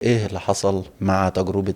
ايه اللي حصل مع تجربة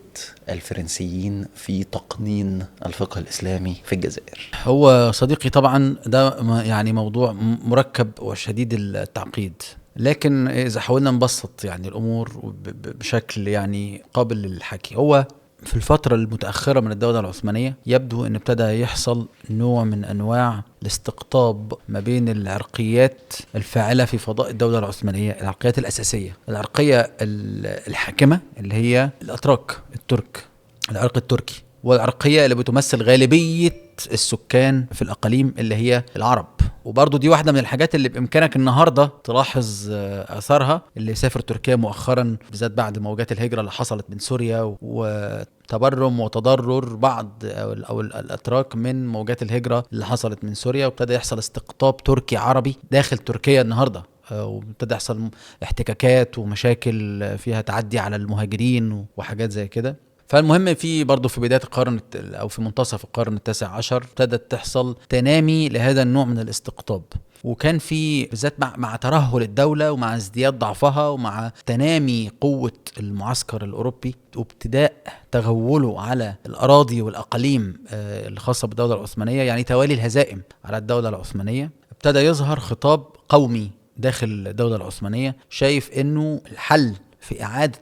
الفرنسيين في تقنين الفقه الإسلامي في الجزائر؟ هو صديقي طبعا ده يعني موضوع مركب وشديد التعقيد. لكن إذا حاولنا نبسط يعني الأمور بشكل يعني قابل للحكي، هو في الفترة المتأخرة من الدولة العثمانية يبدو أن ابتدى يحصل نوع من أنواع الاستقطاب ما بين العرقيات الفاعلة في فضاء الدولة العثمانية، العرقيات الأساسية، العرقية الحاكمة اللي هي الأتراك الترك، العرق التركي، والعرقية اللي بتمثل غالبية السكان في الأقاليم اللي هي العرب. وبرضو دي واحدة من الحاجات اللي بإمكانك النهاردة تلاحظ أثرها، اللي سافر تركيا مؤخرا بالذات بعد موجات الهجرة اللي حصلت من سوريا وتبرم وتضرر بعض أو الأتراك من موجات الهجرة اللي حصلت من سوريا، وابتدى يحصل استقطاب تركي عربي داخل تركيا النهاردة، وابتدى يحصل احتكاكات ومشاكل فيها تعدي على المهاجرين وحاجات زي كده. فالمهم في برضه في بداية القرن أو في منتصف القرن التاسع عشر ابتدت تحصل تنامي لهذا النوع من الاستقطاب، وكان في بالذات مع ترهل الدولة ومع ازدياد ضعفها ومع تنامي قوة المعسكر الأوروبي وابتداء تغوله على الأراضي والأقاليم الخاصة بالدولة العثمانية، يعني توالي الهزائم على الدولة العثمانية، ابتدى يظهر خطاب قومي داخل الدولة العثمانية شايف إنه الحل في إعادة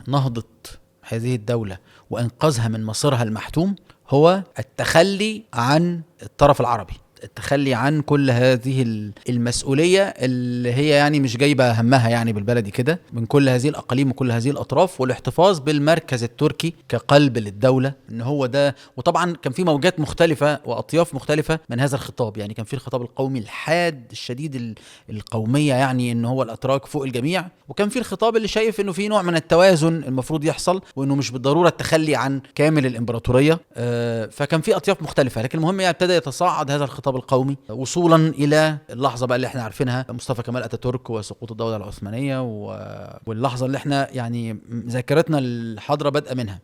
نهضة هذه الدولة وإنقاذها من مصيرها المحتوم هو التخلي عن الطرف العربي، التخلي عن كل هذه المسؤولية اللي هي يعني مش جايبة همها يعني بالبلدي كده، من كل هذه الأقاليم وكل هذه الأطراف، والاحتفاظ بالمركز التركي كقلب للدولة، إن هو ده. وطبعا كان في موجات مختلفة وأطياف مختلفة من هذا الخطاب، يعني كان في الخطاب القومي الحاد الشديد القومية، يعني إن هو الأتراك فوق الجميع، وكان في الخطاب اللي شايف إنه في نوع من التوازن المفروض يحصل، وإنه مش بالضرورة التخلي عن كامل الإمبراطورية. فكان في أطياف مختلفة، لكن المهم يعني ابتدى يتصاعد هذا الخطاب القومي وصولا الى اللحظه بقى اللي احنا عارفينها، مصطفى كمال اتاتورك وسقوط الدوله العثمانيه واللحظه اللي احنا يعني ذاكرتنا الحاضره بادئه منها.